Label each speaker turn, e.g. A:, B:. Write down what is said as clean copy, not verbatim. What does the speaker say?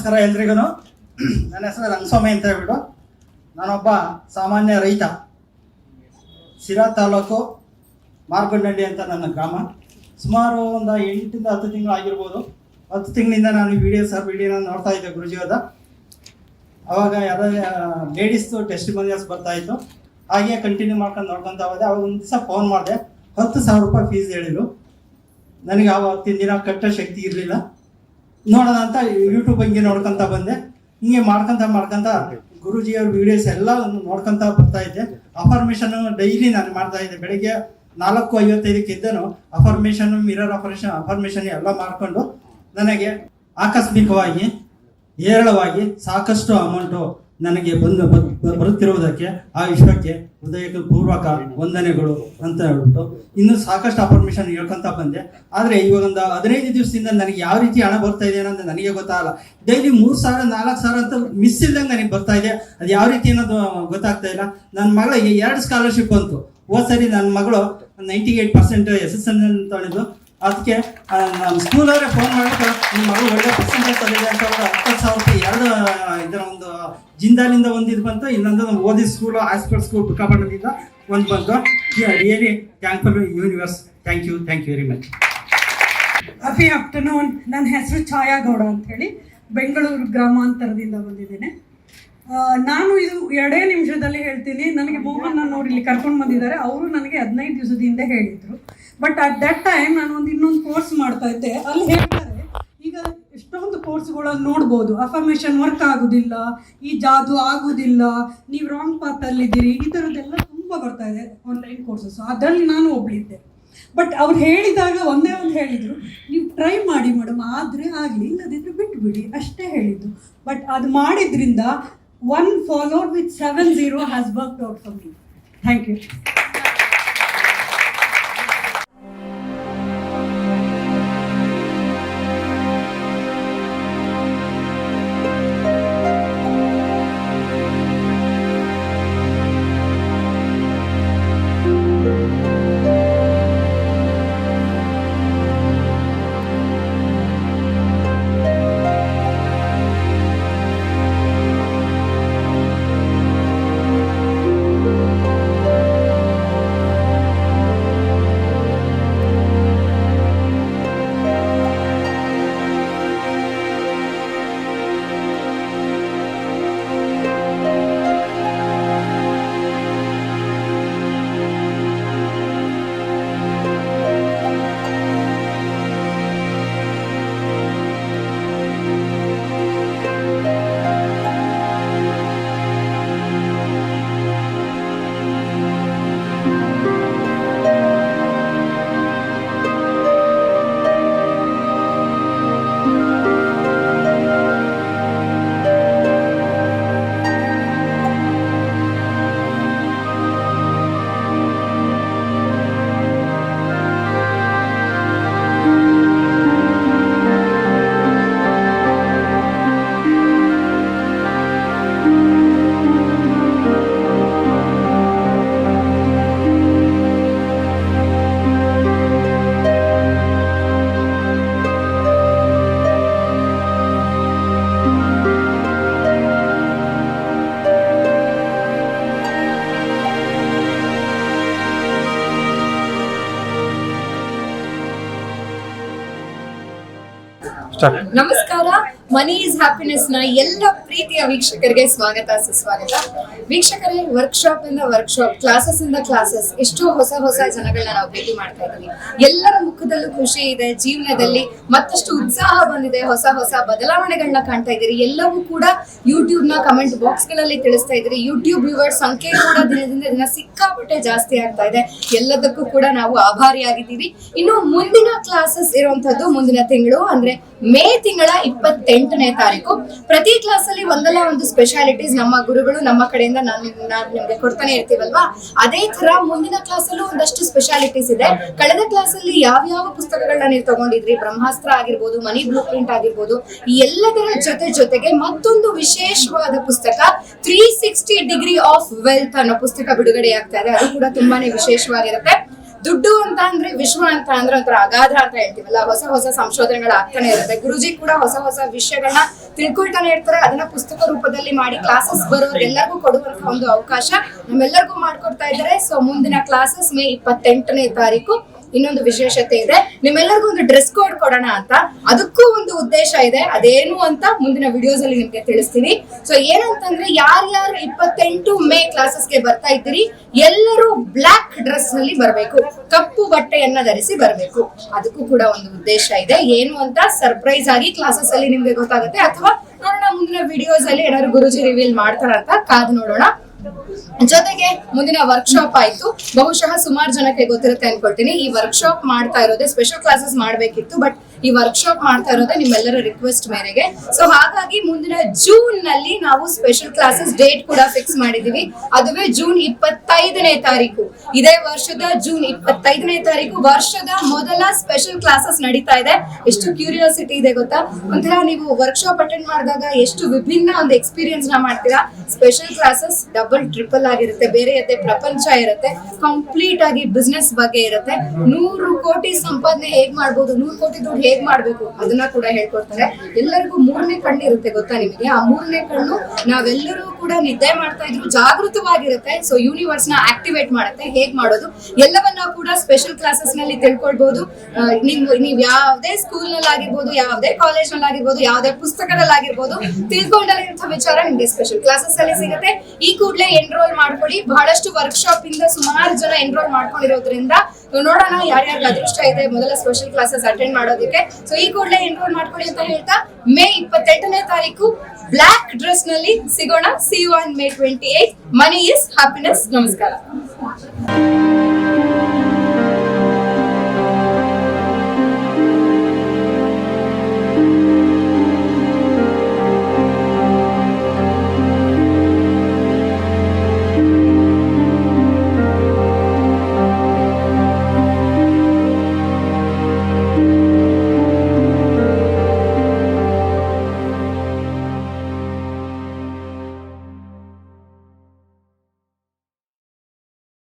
A: ನಮಸ್ಕಾರ ಎಲ್ರಿಗೂ. ನನ್ನ ಹೆಸರು ರಂಗಸ್ವಾಮಿ ಅಂತ ಹೇಳ್ಬಿಟ್ಟು ನಾನೊಬ್ಬ ಸಾಮಾನ್ಯ ರೈತ. ಸಿರಾ ತಾಲೂಕು ಮಾರ್ಗೊಂಡಳ್ಳಿ ಅಂತ ನನ್ನ ಗ್ರಾಮ. ಸುಮಾರು ಒಂದು 8 ಇಂದ 10 ತಿಂಗಳು ಆಗಿರ್ಬೋದು. 10 ತಿಂಗಳಿಂದ ನಾನು ವಿಡಿಯೋನ ನೋಡ್ತಾ ಇದ್ದೆ ಗುರುಜಿಯವರ. ಅವಾಗ ಯಾರೋ ಲೇಡೀಸ್ದು ಟೆಸ್ಟಿಮೋನಿಯಲ್ಸ್ ಬರ್ತಾಯಿತ್ತು. ಹಾಗೆ ಕಂಟಿನ್ಯೂ ಮಾಡ್ಕೊಂಡು ನೋಡ್ಕೊತಾ ಹೋದೆ. ಅವಾಗ ಒಂದು ದಿವಸ ಫೋನ್ ಮಾಡಿದೆ. 10,000 ರೂಪಾಯಿ ಫೀಸ್ ಹೇಳಿದ್ರು. ನನಗೆ ಆವತ್ತಿನ ದಿನ ಕಟ್ಟೋ ಶಕ್ತಿ ಇರಲಿಲ್ಲ. ನೋಡೋಣ ಅಂತ ಯೂಟ್ಯೂಬ್ ಹಿಂಗೆ ನೋಡ್ಕೊತ ಬಂದೆ. ಹಿಂಗೆ ಮಾಡ್ಕೊತ ಗುರುಜಿಯವ್ರ ವಿಡಿಯೋಸ್ ಎಲ್ಲ ನೋಡ್ಕೊತ ಬರ್ತಾ ಇದ್ದೆ. ಅಫರ್ಮೇಷನ್ ಡೈಲಿ ನಾನು ಮಾಡ್ತಾ ಇದ್ದೆ. ಬೆಳಿಗ್ಗೆ 4:55 ಇದ್ದನು ಅಫರ್ಮೇಷನ್, ಮಿರರ್ ಅಫರ್ಮೇಷನ್ ಎಲ್ಲ ಮಾಡಿಕೊಂಡು ನನಗೆ ಆಕಸ್ಮಿಕವಾಗಿ ಹೇರಳವಾಗಿ ಸಾಕಷ್ಟು ಅಮೌಂಟು ನನಗೆ ಬರುತ್ತಿರುವುದಕ್ಕೆ ಆ ವಿಶ್ವಕ್ಕೆ ಹೃದಯಕ್ಕೆ ಪೂರ್ವಕ ವಂದನೆಗಳು ಅಂತ ಹೇಳ್ಬಿಟ್ಟು ಇನ್ನೂ ಸಾಕಷ್ಟು ಅಫರ್ಮೇಷನ್ ಹೇಳ್ಕೊಂತ ಬಂದೆ. ಆದರೆ ಇವಾಗ ಒಂದು 15 ದಿವಸದಿಂದ ನನಗೆ ಯಾವ ರೀತಿ ಹಣ ಬರ್ತಾ ಇದೆ ಅನ್ನೋದು ನನಗೆ ಗೊತ್ತಾಗಲ್ಲ. ಡೈಲಿ 3,000 4,000 ಅಂತ ಮಿಸ್ ಇಲ್ದಂಗೆ ನನಗೆ ಬರ್ತಾ ಇದೆ. ಅದು ಯಾವ ರೀತಿ ಅನ್ನೋದು ಗೊತ್ತಾಗ್ತಾ ಇಲ್ಲ. ನನ್ನ ಮಗಳಿಗೆ 2 ಸ್ಕಾಲರ್ಶಿಪ್ ಬಂತು. ಹೋದ ಸರಿ ನನ್ನ ಮಗಳು 98% SSN ತಗೊಂಡಿದ್ದು. ಅದಕ್ಕೆ ನಮ್ಮ ಸ್ಕೂಲವರೇ ಫೋನ್ ಮಾಡಿಬಿಟ್ಟು ನಿಮ್ಮ ಮಗಳು ಒಳ್ಳೆ ಪರ್ಸೆಂಟೇಜ್ ತಂದಿದೆ ಅಂತ 20,000 ರೂಪಾಯಿ ಇದರ ಒಂದು ಜಿಂದಾಲಿಂದ ಒಂದು ಇದು ಬಂತು. ಇನ್ನೊಂದು ನಮ್ಮ ಓದಿ ಸ್ಕೂಲು ಹಾಸ್ಪಿಟಲ್ ಸ್ಕೂಲ್ ಬುಕ್ಕಾಪಟ್ಟಣದಿಂದ ಒಂದು ಬಂತು. Really thankful universe. Thank you very much.
B: Happy afternoon. ನನ್ನ ಹೆಸರು ಛಾಯಾ ಗೌಡ ಅಂತ ಹೇಳಿ ಬೆಂಗಳೂರು ಗ್ರಾಮಾಂತರದಿಂದ ಬಂದಿದ್ದೇನೆ. ನಾನು ಇದು 2 ನಿಮಿಷದಲ್ಲಿ ಹೇಳ್ತೀನಿ. ನನಗೆ ಮೋಹನ್ ನೋಡಿ ಇಲ್ಲಿ ಕರ್ಕೊಂಡು ಬಂದಿದ್ದಾರೆ. ಅವರು ನನಗೆ 15 ದಿವಸದ ಹಿಂದೆ ಹೇಳಿದರು. ಬಟ್ ಅಟ್ ದಟ್ ಟೈಮ್ ನಾನು ಇನ್ನೊಂದು ಕೋರ್ಸ್ ಮಾಡ್ತಾ ಇದ್ದೆ. ಅಲ್ಲಿ ಹೇಳ್ತಾರೆ, ಈಗ ಎಷ್ಟೊಂದು ಕೋರ್ಸ್ಗಳಲ್ಲಿ ನೋಡ್ಬೋದು, ಅಫರ್ಮೇಷನ್ ವರ್ಕ್ ಆಗೋದಿಲ್ಲ, ಈ ಜಾದು ಆಗೋದಿಲ್ಲ, ನೀವು ರಾಂಗ್ ಪಾತಲ್ಲಿದ್ದೀರಿ, ಈ ಥರದ್ದೆಲ್ಲ ತುಂಬ ಬರ್ತಾ ಇದೆ ಆನ್ಲೈನ್ ಕೋರ್ಸಸ್. ಅದರಲ್ಲಿ ನಾನು ಒಬ್ಬಳಿದ್ದೆ. ಬಟ್ ಅವ್ರು ಹೇಳಿದಾಗ ಒಂದೇ ಒಂದು ಹೇಳಿದರು, ನೀವು ಟ್ರೈ ಮಾಡಿ ಮೇಡಮ್, ಆದರೆ ಆಗಲಿ, ಇಲ್ಲದಿದ್ದರೆ ಬಿಟ್ಬಿಡಿ ಅಷ್ಟೇ ಹೇಳಿದ್ದು. ಬಟ್ ಅದು ಮಾಡಿದ್ರಿಂದ 1 followed with 70 has worked out for me. Thank you.
C: ನಮಸ್ಕಾರ. ಮನಿ ಈಸ್ ಹ್ಯಾಪಿನೆಸ್ ನ ಎಲ್ಲ ಪ್ರೀತಿಯ ವೀಕ್ಷಕರಿಗೆ ಸ್ವಾಗತ ಸುಸ್ವಾಗತ. ವೀಕ್ಷಕರೇ, ವರ್ಕ್ಶಾಪ್ ಇಂದ ವರ್ಕ್ಶಾಪ್, ಕ್ಲಾಸಸ್ ಇಂದ ಕ್ಲಾಸಸ್, ಎಷ್ಟೋ ಹೊಸ ಜನಗಳನ್ನ ನಾವು ಭೇಟಿ ಮಾಡ್ತಾ ಇದ್ದೀವಿ. ಎಲ್ಲರ ಮುಖದಲ್ಲೂ ಖುಷಿ ಇದೆ, ಜೀವನದಲ್ಲಿ ಮತ್ತಷ್ಟು ಉತ್ಸಾಹ ಬಂದಿದೆ, ಹೊಸ ಬದಲಾವಣೆಗಳನ್ನ ಕಾಣ್ತಾ ಇದ್ದೀರಿ. ಎಲ್ಲವೂ ಕೂಡ ಯೂಟ್ಯೂಬ್ ನ ಕಮೆಂಟ್ ಬಾಕ್ಸ್ ಗಳಲ್ಲಿ ತಿಳಿಸ್ತಾ ಇದ್ದೀರಿ. ಯೂಟ್ಯೂಬ್ ವ್ಯೂವರ್ಸ್ ಸಂಖ್ಯೆ ಕೂಡ ದಿನದಿಂದ ದಿನ ಸಿಕ್ಕಾಪಟ್ಟೆ ಜಾಸ್ತಿ ಆಗ್ತಾ ಇದೆ. ಎಲ್ಲದಕ್ಕೂ ಕೂಡ ನಾವು ಆಭಾರಿಯಾಗಿದ್ದೀವಿ. ಇನ್ನು ಮುಂದಿನ ಕ್ಲಾಸಸ್ ಇರುವಂತದ್ದು ಮುಂದಿನ ತಿಂಗಳು, ಅಂದ್ರೆ ಮೇ ತಿಂಗಳ 28ನೇ ತಾರೀಕು. ಪ್ರತಿ ಕ್ಲಾಸ್ ಅಲ್ಲಿ ಒಂದಲ್ಲ ಒಂದು ಸ್ಪೆಷಾಲಿಟೀಸ್ ನಮ್ಮ ಗುರುಗಳು ನಮ್ಮ ಕಡೆಯಿಂದ ನಾನು ನಿಮ್ಗೆ ಕೊಡ್ತಾನೆ ಇರ್ತೀವಲ್ವಾ. ಅದೇ ತರ ಮುಂದಿನ ಕ್ಲಾಸ್ ಅಲ್ಲೂ ಒಂದಷ್ಟು ಸ್ಪೆಷಾಲಿಟೀಸ್ ಇದೆ. ಕಳೆದ ಕ್ಲಾಸ್ ಅಲ್ಲಿ ಯಾವ ಪುಸ್ತಕಗಳನ್ನ ನೀವು ತಗೊಂಡಿದ್ರಿ, ಬ್ರಹ್ಮಾಸ್ತ್ರ ಆಗಿರ್ಬೋದು, ಮನಿ ಬ್ಲೂ ಪ್ರಿಂಟ್ ಆಗಿರ್ಬೋದು, ಈ ಎಲ್ಲದರ ಜೊತೆಗೆ ಮತ್ತೊಂದು ವಿಶೇಷವಾದ ಪುಸ್ತಕ 360 ಡಿಗ್ರಿ ಆಫ್ ವೆಲ್ತ್ ಅನ್ನೋ ಪುಸ್ತಕ ಬಿಡುಗಡೆ ಆಗ್ತಾ ಇದೆ. ಅದು ಕೂಡ ತುಂಬಾನೇ ವಿಶೇಷವಾಗಿರುತ್ತೆ. ದುಡ್ಡು ಅಂತ ಅಂದ್ರೆ ವಿಶ್ವ ಅಂತ ಅಂದ್ರೆ ಒಂಥರ ಅಗಾಧ ಅಂತ ಹೇಳ್ತೀವಲ್ಲ, ಹೊಸ ಹೊಸ ಸಂಶೋಧನೆಗಳು ಆಗ್ತಾನೆ ಇರುತ್ತೆ. ಗುರುಜಿ ಕೂಡ ಹೊಸ ಹೊಸ ವಿಷಯಗಳನ್ನ ತಿಳ್ಕೊಳ್ತಾನೆ ಇರ್ತಾರೆ. ಅದನ್ನ ಪುಸ್ತಕ ರೂಪದಲ್ಲಿ ಮಾಡಿ ಕ್ಲಾಸಸ್ ಬರೋರೆಲ್ಲರಿಗೂ ಕೊಡುವಂತ ಒಂದು ಅವಕಾಶ ನಮ್ಮೆಲ್ಲರಿಗೂ ಮಾಡ್ಕೊಡ್ತಾ ಇದ್ದಾರೆ. ಸೊ ಮುಂದಿನ ಕ್ಲಾಸಸ್ ಮೇ 28ನೇ ತಾರೀಕು. ಇನ್ನೊಂದು ವಿಶೇಷತೆ ಇದೆ, ನಿಮ್ಮೆಲ್ಲರಿಗೂ ಒಂದು ಡ್ರೆಸ್ ಕೋಡ್ ಕೊಡೋಣ ಅಂತ. ಅದಕ್ಕೂ ಒಂದು ಉದ್ದೇಶ ಇದೆ, ಅದೇನು ಅಂತ ಮುಂದಿನ ವಿಡಿಯೋಸ್ ಅಲ್ಲಿ ನಿಮ್ಗೆ ತಿಳಿಸ್ತೀನಿ. ಸೊ ಏನಂತಂದ್ರೆ ಯಾರ್ಯಾರು 28 ಮೇ ಕ್ಲಾಸಸ್ಗೆ ಬರ್ತಾ ಇದ್ದೀರಿ ಎಲ್ಲರೂ ಬ್ಲಾಕ್ ಡ್ರೆಸ್ ನಲ್ಲಿ ಬರಬೇಕು, ಕಪ್ಪು ಬಟ್ಟೆಯನ್ನ ಧರಿಸಿ ಬರಬೇಕು. ಅದಕ್ಕೂ ಕೂಡ ಒಂದು ಉದ್ದೇಶ ಇದೆ. ಏನು ಅಂತ ಸರ್ಪ್ರೈಸ್ ಆಗಿ ಕ್ಲಾಸಸ್ ಅಲ್ಲಿ ನಿಮ್ಗೆ ಗೊತ್ತಾಗುತ್ತೆ, ಅಥವಾ ನೋಡೋಣ ಮುಂದಿನ ವಿಡಿಯೋಸ್ ಅಲ್ಲಿ ಏನಾದ್ರು ಗುರುಜಿ ರಿವೀಲ್ ಮಾಡ್ತಾರ ಅಂತ ಕಾದು ನೋಡೋಣ. ಜೊತೆಗೆ ಮುಂದಿನ ವರ್ಕ್ಶಾಪ್ ಆಯ್ತು, ಬಹುಶಃ ಸುಮಾರು ಜನಕ್ಕೆ ಗೊತ್ತಿರುತ್ತೆ ಅನ್ಕೊಳ್ತೀನಿ. ಈ ವರ್ಕ್ಶಾಪ್ ಮಾಡ್ತಾ ಇರೋದೇ ಸ್ಪೆಷಲ್ ಕ್ಲಾಸಸ್ ಮಾಡ್ಬೇಕಿತ್ತು, ಬಟ್ ಈ ವರ್ಕ್ಶಾಪ್ ಮಾಡ್ತಾ ಇರೋದೇ ನಿಮ್ಮೆಲ್ಲರ ರಿಕ್ವೆಸ್ಟ್ ಮೇರೆಗೆ. ಸೊ ಹಾಗಾಗಿ ಮುಂದಿನ ಜೂನ್ ನಲ್ಲಿ ನಾವು ಸ್ಪೆಷಲ್ ಕ್ಲಾಸಸ್ ಡೇಟ್ ಕೂಡ ಫಿಕ್ಸ್ ಮಾಡಿದೀವಿ. ಅದುವೇ ಜೂನ್ 25ನೇ ತಾರೀಕು. ಇದೇ ವರ್ಷದ ಜೂನ್ 25ನೇ ತಾರೀಕು ವರ್ಷದ ಮೊದಲ ಸ್ಪೆಷಲ್ ಕ್ಲಾಸಸ್ ನಡೀತಾ ಇದೆ. ಎಷ್ಟು ಕ್ಯೂರಿಯಾಸಿಟಿ ಇದೆ ಗೊತ್ತಾ? ಒಂಥರ ನೀವು ವರ್ಕ್ಶಾಪ್ ಅಟೆಂಡ್ ಮಾಡಿದಾಗ ಎಷ್ಟು ವಿಭಿನ್ನ ಒಂದು ಎಕ್ಸ್ಪೀರಿಯನ್ಸ್ ನ ಮಾಡ್ತೀರಾ. ಸ್ಪೆಷಲ್ ಕ್ಲಾಸಸ್ ಡಬಲ್ ಟ್ರಿಪಲ್ ಆಗಿರುತ್ತೆ, ಬೇರೆಯದ್ದೇ ಪ್ರಪಂಚ ಇರುತ್ತೆ, ಕಂಪ್ಲೀಟ್ ಆಗಿ ಬಿಸ್ನೆಸ್ ಬಗ್ಗೆ ಇರುತ್ತೆ. 100 ಕೋಟಿ ಸಂಪಾದನೆ ಹೇಗ್ ಮಾಡ್ಬೋದು, 100 ಕೋಟಿ ದುಡ್ಡು ಹೇಗ್ ಮಾಡ್ಬೇಕು ಅದನ್ನ ಕೂಡ ಹೇಳ್ಕೊಡ್ತಾರೆ. ಎಲ್ಲರಿಗೂ 3ನೇ ಕಣ್ಣು ಇರುತ್ತೆ ಗೊತ್ತಾ ನಿಮಗೆ? ಆ 3ನೇ ಕಣ್ಣು ನಾವೆಲ್ಲರೂ ಕೂಡ ನಿದ್ದೆ ಮಾಡ್ತಾ ಇದ್ರು ಜಾಗೃತವಾಗಿರುತ್ತೆ. ಸೊ ಯೂನಿವರ್ಸ್ ನ ಆಕ್ಟಿವೇಟ್ ಮಾಡುತ್ತೆ. ಹೇಗ್ ಮಾಡೋದು ಎಲ್ಲವನ್ನ ಕೂಡ ಸ್ಪೆಷಲ್ ಕ್ಲಾಸಸ್ ನಲ್ಲಿ ತಿಳ್ಕೊಳ್ಬಹುದು. ನೀವ್ ಯಾವ್ದೇ ಸ್ಕೂಲ್ ನಲ್ಲಿ ಆಗಿರ್ಬೋದು, ಯಾವ್ದೇ ಕಾಲೇಜ್ ನಲ್ಲಿ ಆಗಿರ್ಬೋದು, ಯಾವ್ದೇ ಪುಸ್ತಕದಲ್ಲಿ ಆಗಿರ್ಬೋದು, ತಿಳ್ಕೊಂಡಲ್ಲಿರುವಂತಹ ವಿಚಾರ ನಿಮ್ಗೆ ಸ್ಪೆಷಲ್ ಕ್ಲಾಸಸ್ ಅಲ್ಲಿ ಸಿಗುತ್ತೆ. ಈ ಕೂಡಲೇ ಎನ್ರೋಲ್ ಮಾಡ್ಕೊಳ್ಳಿ. ಬಹಳಷ್ಟು ವರ್ಕ್ಶಾಪ್ ಇಂದ ಸುಮಾರು ಜನ ಎನ್ರೋಲ್ ಮಾಡ್ಕೊಂಡಿರೋದ್ರಿಂದ ನೋಡೋಣ ಯಾರ್ಯಾರಿಗೆ ಅದೃಷ್ಟ ಇದೆ ಮೊದಲ ಸ್ಪೆಷಲ್ ಕ್ಲಾಸಸ್ ಅಟೆಂಡ್ ಮಾಡೋದಕ್ಕೆ. ಸೊ ಈ ಕೂಡಲೇ ಎನ್ರೋಲ್ ಮಾಡ್ಕೊಳ್ಳಿ ಅಂತ ಹೇಳ್ತಾ ಮೇ 28ನೇ ತಾರೀಕು ಬ್ಲಾಕ್ ಡ್ರೆಸ್ ನಲ್ಲಿ ಸಿಗೋಣ. See you on May 28. Money is happiness. ನಮಸ್ಕಾರ.